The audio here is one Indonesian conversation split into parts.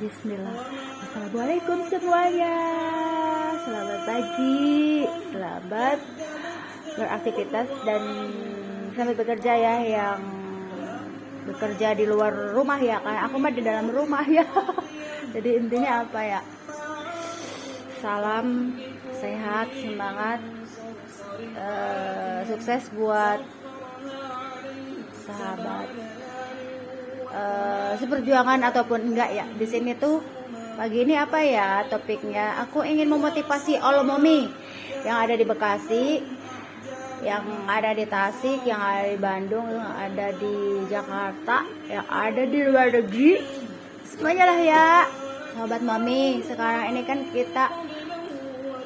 Bismillah. Assalamualaikum semuanya. Selamat pagi, selamat beraktivitas dan selamat bekerja ya yang bekerja di luar rumah ya, karena aku mah di dalam rumah ya. Jadi intinya apa ya? Salam sehat, semangat, sukses buat sahabat seperjuangan ataupun enggak ya. Di sini tuh pagi ini apa ya topiknya? Aku ingin memotivasi all mommy yang ada di Bekasi, yang ada di Tasik, yang ada di Bandung, yang ada di Jakarta, yang ada di luar negeri, semuanya lah ya sahabat mami. Sekarang ini kan kita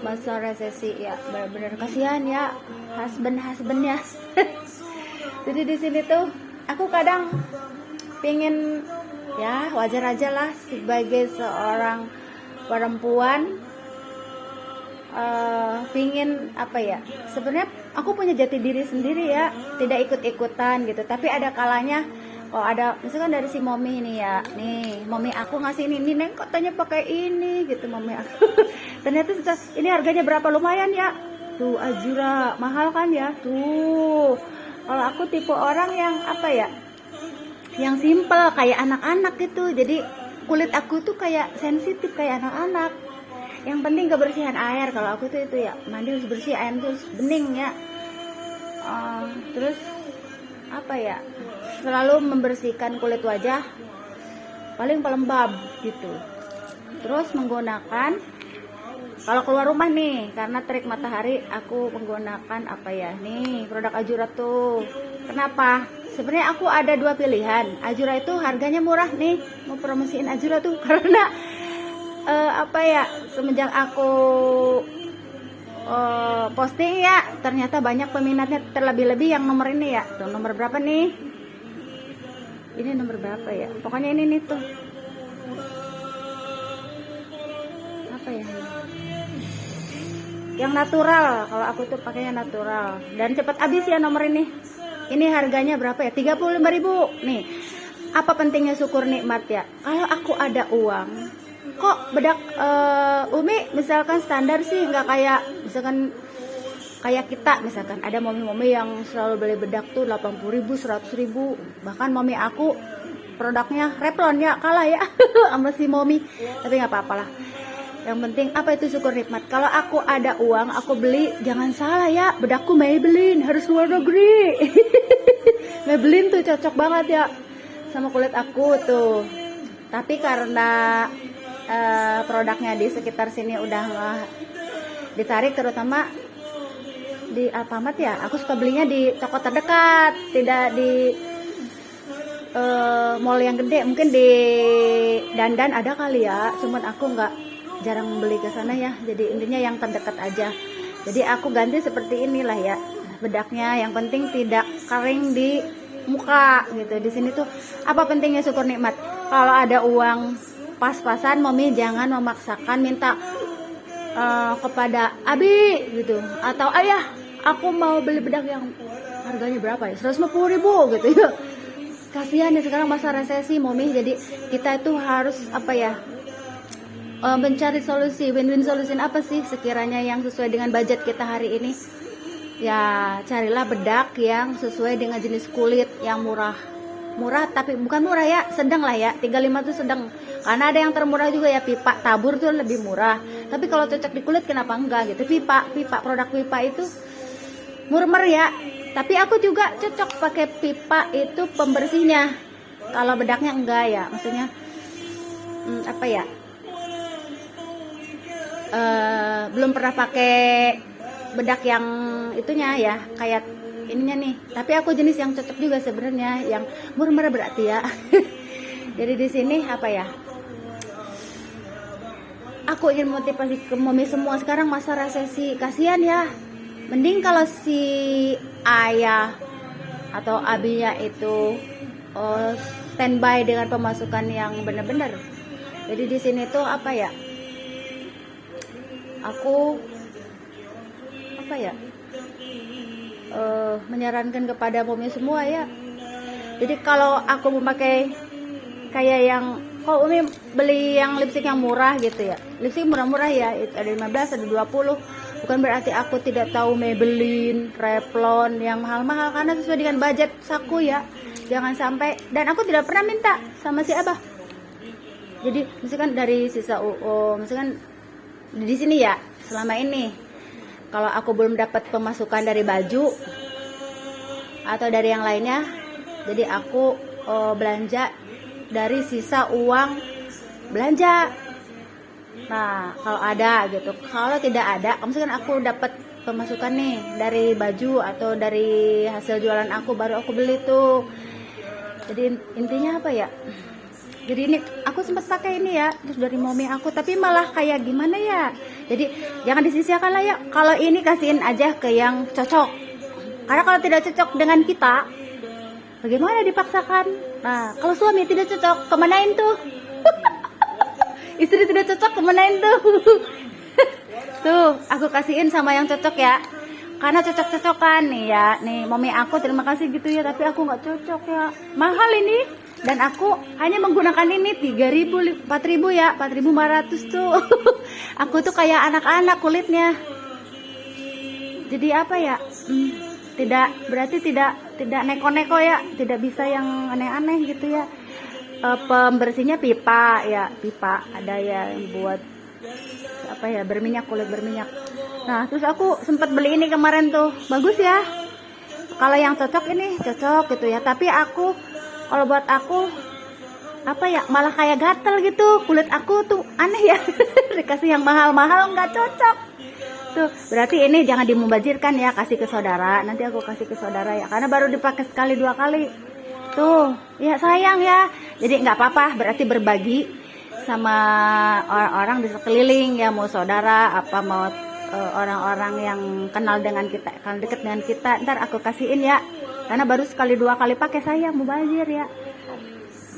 masa resesi ya, benar-benar kasihan ya husbandnya. Jadi di sini tuh aku kadang pengen ya, wajar aja lah sebagai seorang perempuan, pingin apa ya, sebenarnya aku punya jati diri sendiri ya, tidak ikut-ikutan gitu. Tapi ada kalanya kalau ada misalkan dari si mommy ini ya, nih mommy aku ngasih ini neng katanya pakai ini gitu mommy aku. Ternyata ini harganya berapa, lumayan ya tuh, Azura mahal kan ya tuh. Kalau aku tipe orang yang apa ya, yang simple kayak anak-anak gitu. Jadi kulit aku tuh kayak sensitif kayak anak-anak. Yang penting kebersihan air. Kalau aku tuh itu ya, mandi harus bersih, air terus bening ya. Terus apa ya, selalu membersihkan kulit wajah paling pelembab gitu. Terus menggunakan, kalau keluar rumah nih karena terik matahari, aku menggunakan apa ya, nih produk Azura tuh. Kenapa? Sebenarnya aku ada dua pilihan. Azura itu harganya murah nih, mau promosiin Azura tuh karena apa ya, semenjak aku posting ya, ternyata banyak peminatnya, terlebih-lebih yang nomor ini ya. Tuh nomor berapa nih? Ini nomor berapa ya? Pokoknya ini nih tuh. Apa ya? Yang natural. Kalau aku tuh pakainya natural dan cepat habis ya nomor ini. Ini harganya berapa ya? 35.000. Nih, apa pentingnya syukur nikmat ya? Kalau aku ada uang, kok bedak Umi misalkan standar sih, nggak kayak misalkan kayak kita, misalkan ada mami-mami yang selalu beli bedak tuh 80.000, 100.000. Bahkan mami aku produknya Revlon ya, kalah ya sama si mami. Tapi nggak apa-apa lah. Yang penting apa itu syukur nikmat. Kalau aku ada uang, aku beli, jangan salah ya, bedakku Maybelline, harus luar negeri. Maybelline tuh cocok banget ya sama kulit aku tuh. Tapi karena produknya di sekitar sini udah nggak ditarik, terutama di Alfamart ya, aku suka belinya di toko terdekat, tidak di mall yang gede. Mungkin di Dandan ada kali ya, cuman aku nggak, jarang beli ke sana ya. Jadi intinya yang terdekat aja. Jadi aku ganti seperti inilah ya bedaknya. Yang penting tidak kering di muka gitu. Di sini tuh apa pentingnya syukur nikmat. Kalau ada uang pas-pasan, mami jangan memaksakan minta kepada abi gitu, atau ayah aku mau beli bedak yang harganya berapa ya, 150.000 gitu ya. Kasihan ya sekarang masa resesi mami. Jadi kita itu harus apa ya, mencari solusi, win-win solution apa sih sekiranya yang sesuai dengan budget kita hari ini. Ya carilah bedak yang sesuai dengan jenis kulit yang murah, tapi bukan murah ya, sedang lah ya. 35 tuh sedang, karena ada yang termurah juga ya, pipa tabur tuh lebih murah. Tapi kalau cocok di kulit kenapa enggak gitu. Pipa produk pipa itu murmer ya, tapi aku juga cocok pakai pipa itu pembersihnya. Kalau bedaknya enggak ya, maksudnya apa ya, belum pernah pakai bedak yang itunya ya, kayak ininya nih. Tapi aku jenis yang cocok juga sebenarnya, yang murmer berarti ya. Jadi di sini apa ya, aku ingin motivasi ke mami semua sekarang masa resesi, kasihan ya. Mending kalau si ayah atau abinya itu standby dengan pemasukan yang benar-benar. Jadi di sini tuh apa ya, aku apa ya, menyarankan kepada mami semua ya. Jadi kalau aku memakai kayak yang kok Umi beli yang lipstik yang murah gitu ya, lipstik murah-murah ya, ada 15 ada 20, bukan berarti aku tidak tahu Maybelline, Revlon yang mahal-mahal, karena sesuai dengan budget saku ya, jangan sampai. Dan aku tidak pernah minta sama si Abah, jadi misalkan dari sisa misalkan di sini ya, selama ini kalau aku belum dapat pemasukan dari baju atau dari yang lainnya, jadi aku belanja dari sisa uang belanja. Nah, kalau ada gitu. Kalau tidak ada, misalkan aku dapat pemasukan nih dari baju atau dari hasil jualan aku, baru aku beli tuh. Jadi intinya apa ya? Jadi ini aku sempat pakai ini ya, terus dari mami aku, tapi malah kayak gimana ya? Jadi jangan disisiakan lah ya. Kalau ini kasihin aja ke yang cocok. Karena kalau tidak cocok dengan kita, bagaimana dipaksakan? Nah, kalau suami tidak cocok, kemanain tuh? Istri tidak cocok, kemanain tuh? Tuh, aku kasihin sama yang cocok ya. Karena cocok-cocokan nih ya. Nih, mami aku terima kasih gitu ya, tapi aku nggak cocok ya. Mahal ini. Dan aku hanya menggunakan ini 3.000, 4.000 ya, 4.500 tuh. Aku tuh kayak anak-anak kulitnya. Jadi apa ya? Berarti tidak neko-neko ya, tidak bisa yang aneh-aneh gitu ya. Pembersihnya pipa ya, pipa ada yang buat apa ya, berminyak, kulit berminyak. Nah, terus aku sempat beli ini kemarin tuh, bagus ya. Kalau yang cocok ini cocok gitu ya, tapi kalau buat aku apa ya, malah kayak gatel gitu, kulit aku tuh aneh ya. Dikasih yang mahal-mahal nggak cocok. Tuh, berarti ini jangan dimubazirkan ya, kasih ke saudara. Nanti aku kasih ke saudara ya, karena baru dipakai sekali 2 kali. Tuh, ya sayang ya. Jadi nggak apa-apa, berarti berbagi sama orang-orang di sekeliling ya, mau saudara apa mau orang-orang yang kenal dengan kita, kalau deket dengan kita, ntar aku kasihin ya. Karena baru sekali 2 kali pakai, sayang mubazir ya.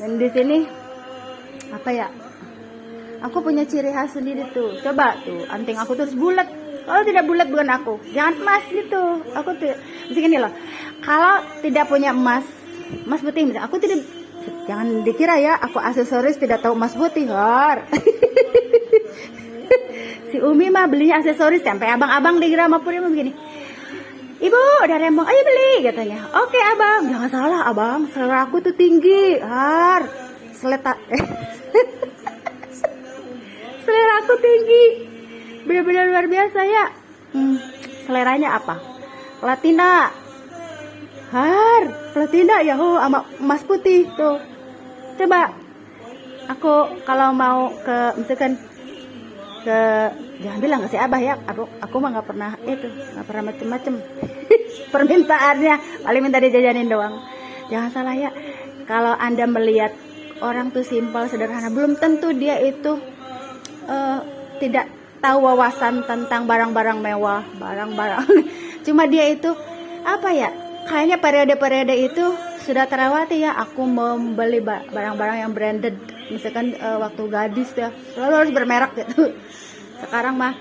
Dan di sini apa ya? Aku punya ciri khas sendiri tuh. Coba tuh, anting aku terus bulat. Kalau tidak bulat bukan aku, jangan emas gitu. Aku tuh, mesti gini loh. Kalau tidak punya emas putih, misalnya aku tidak, jangan dikira ya, aku aksesoris tidak tahu emas putih, Har. Si Umi mah belinya aksesoris sampai abang-abang di Gramapuri mah begini. Ibu, ada rembang, ayo beli katanya. Oke abang, jangan salah abang, selera aku tuh tinggi, Har. Selera aku tinggi. Benar-benar luar biasa ya. Seleranya apa? Platina. Har, platina ya, sama emas putih tuh. Coba aku kalau mau misalkan jangan bilang ke si Abah ya, aku mah nggak pernah macem-macem. Permintaannya paling minta dijajanin doang. Jangan salah ya, kalau Anda melihat orang tuh simpel, sederhana, belum tentu dia itu tidak tahu wawasan tentang barang-barang mewah, barang-barang. Cuma dia itu apa ya, kayaknya periode-periode itu sudah terlewati ya. Aku membeli barang-barang yang branded, misalkan waktu gadis ya selalu harus bermerek gitu. Sekarang mah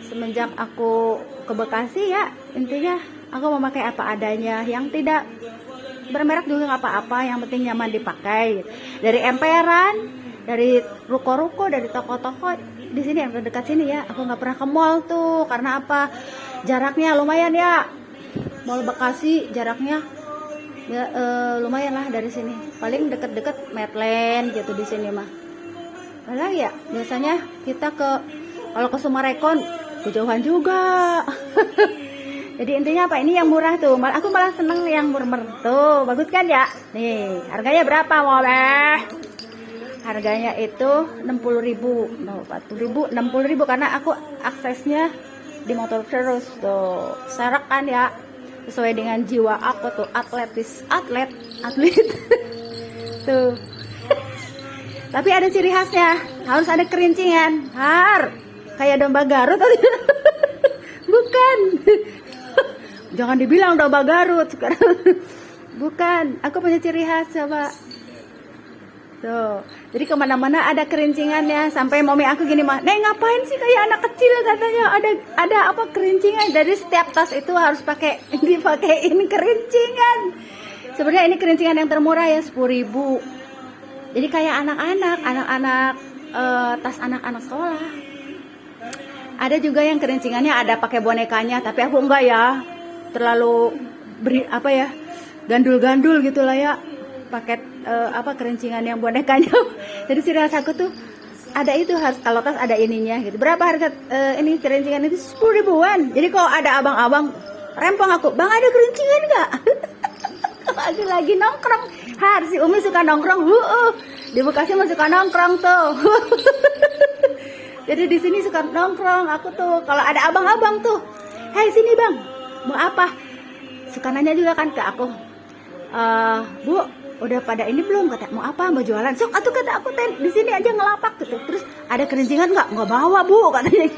semenjak aku ke Bekasi ya, intinya aku memakai apa adanya, yang tidak bermerek juga nggak apa-apa, yang penting nyaman dipakai. Dari emperan, dari ruko-ruko, dari toko-toko di sini yang terdekat sini ya. Aku nggak pernah ke mall tuh, karena apa, jaraknya lumayan ya. Mall Bekasi jaraknya ya lumayan lah dari sini. Paling deket-deket Medland gitu di sini mah. Malah ya biasanya kita kalau ke Sumarekon kejauhan juga. Jadi intinya apa, ini yang murah tuh. Aku malah seneng yang murah tuh, bagus kan ya. Nih harganya berapa boleh? Harganya itu 60.000, 40.000, 60.000 karena aku aksesnya di motor terus tuh. Serak kan ya, sesuai dengan jiwa aku tuh, atlet. Tuh. Tapi ada ciri khasnya, harus ada kerincingan. Kayak domba Garut. Bukan. Jangan dibilang domba Garut sekarang. Bukan, aku punya ciri khas, coba. Tuh, jadi kemana-mana ada kerincingannya. Sampai mami aku gini mah, Neng ngapain sih kayak anak kecil katanya, ada apa kerincingan. Dari setiap tas itu harus dipakein kerincingan. Sebenarnya ini kerincingan yang termurah ya, 10.000. Jadi kayak anak-anak tas anak-anak sekolah. Ada juga yang kerencingannya ada pakai bonekanya, tapi aku enggak ya, terlalu gandul-gandul gitulah ya, pakai kerencingan yang bonekanya. Jadi si rasaku tuh ada itu, harus kalau tas ada ininya gitu. Berapa harga ini kerencingan itu? 10 ribuan. Jadi kalau ada abang-abang rempong aku, bang ada kerencingan nggak? lagi nongkrong, si Umi suka nongkrong, di Bekasi mah suka nongkrong tuh. Jadi di sini suka nongkrong aku tuh. Kalau ada abang-abang tuh, hei sini bang, mau apa? Suka nanya juga kan ke aku, Bu, udah pada ini belum? Kata mau apa? Mau jualan? Sok atuh kata aku, di sini aja ngelapak gitu. Terus ada kerencingan nggak? Nggak bawa Bu, katanya.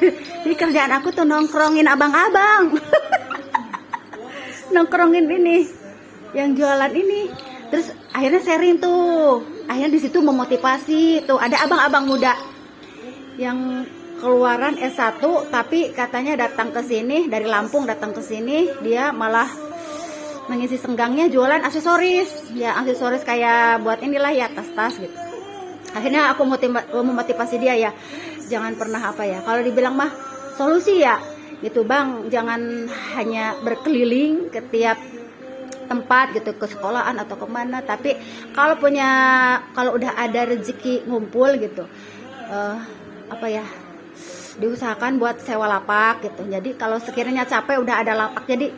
Jadi kerjaan aku tuh nongkrongin abang-abang, nongkrongin ini, yang jualan ini. Terus akhirnya sharing tuh. Akhirnya di situ memotivasi tuh. Ada abang-abang muda yang keluaran S1 tapi katanya datang ke sini dari Lampung, datang ke sini dia malah mengisi senggangnya jualan aksesoris. Ya aksesoris kayak buat inilah ya, tas-tas gitu. Akhirnya aku memotivasi dia ya. Jangan pernah kalau dibilang mah solusi ya gitu bang, jangan hanya berkeliling ke tiap tempat gitu, ke sekolahan atau kemana, tapi kalau udah ada rezeki ngumpul gitu, diusahakan buat sewa lapak gitu. Jadi kalau sekiranya capek udah ada lapak, jadi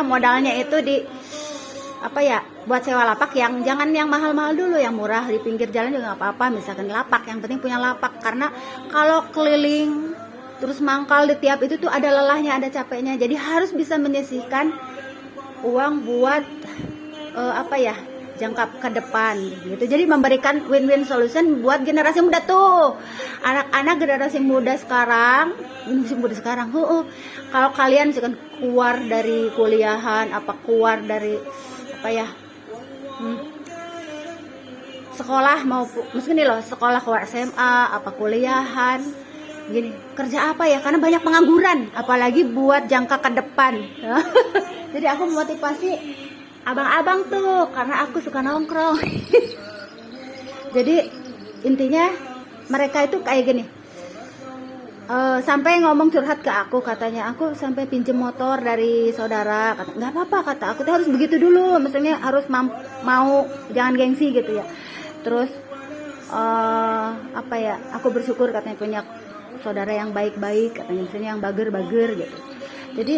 modalnya itu buat sewa lapak, yang jangan yang mahal-mahal dulu, yang murah di pinggir jalan juga nggak apa-apa, misalkan lapak, yang penting punya lapak. Karena kalau keliling terus mangkal di tiap itu tuh ada lelahnya, ada capeknya. Jadi harus bisa menyisihkan uang buat jangka ke depan gitu. Jadi memberikan win-win solution buat generasi muda tuh, anak-anak generasi muda sekarang. Kalau kalian misalkan keluar dari kuliahan, keluar dari sekolah, mau mungkin sekolah, keluar SMA, kuliahan gini, kerja karena banyak pengangguran, apalagi buat jangka ke depan. Jadi aku memotivasi abang-abang tuh karena aku suka nongkrong. Jadi intinya mereka itu kayak gini, sampai ngomong curhat ke aku, katanya aku sampai pinjem motor dari saudara. Kata nggak apa-apa, kata aku tuh harus begitu dulu, maksudnya harus mau jangan gengsi gitu ya. Terus aku bersyukur katanya punya saudara yang baik-baik, katanya misalnya yang bager-bager gitu. Jadi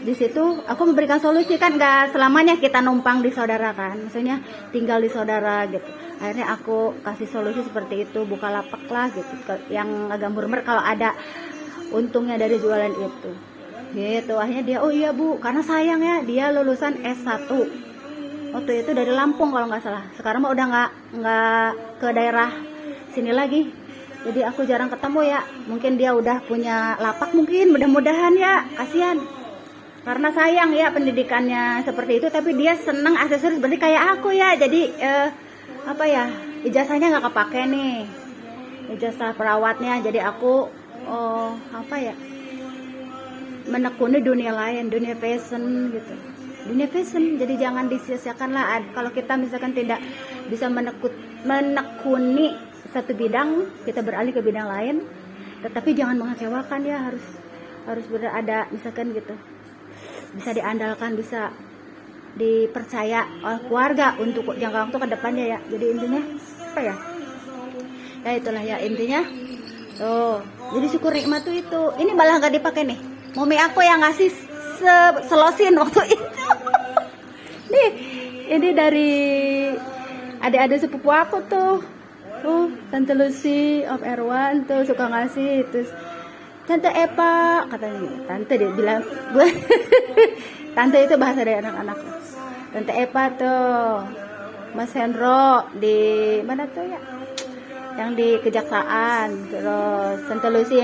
di situ aku memberikan solusi, kan nggak selamanya kita numpang di saudara kan, maksudnya tinggal di saudara gitu. Akhirnya aku kasih solusi seperti itu, buka lapak lah gitu, yang agak murmer kalau ada untungnya dari jualan itu gitu. Akhirnya dia, oh iya Bu, karena sayang ya dia lulusan S1 waktu itu dari Lampung kalau nggak salah. Sekarang mah udah nggak ke daerah sini lagi, jadi aku jarang ketemu ya. Mungkin dia udah punya lapak, mungkin, mudah-mudahan ya. Kasihan, karena sayang ya pendidikannya seperti itu, tapi dia seneng aksesoris berarti kayak aku ya. Jadi ijazahnya nggak kepake nih, ijazah perawatnya. Jadi aku menekuni dunia lain, dunia fashion gitu, dunia fashion. Jadi jangan disia-siakan lah kalau kita misalkan tidak bisa menekuni satu bidang, kita beralih ke bidang lain. Tetapi jangan mengecewakan ya, harus berada misalkan gitu, bisa diandalkan, bisa dipercaya oleh keluarga untuk jangka waktu ke depannya ya. Jadi intinya ya itulah ya intinya tuh. Jadi syukur nikmat tuh itu. Ini malah nggak dipakai nih, mami aku yang ngasih selosin waktu itu. Nih ini dari adik-adik sepupu aku tuh, Tante Lucy of R1 tuh suka ngasih. Terus Tante Epa, katanya Tante, dia bilang gue Tante itu bahasa dari anak-anak. Tante Epa tuh, Mas Hendro di mana tuh ya, yang di Kejaksaan. Terus Tante Lucy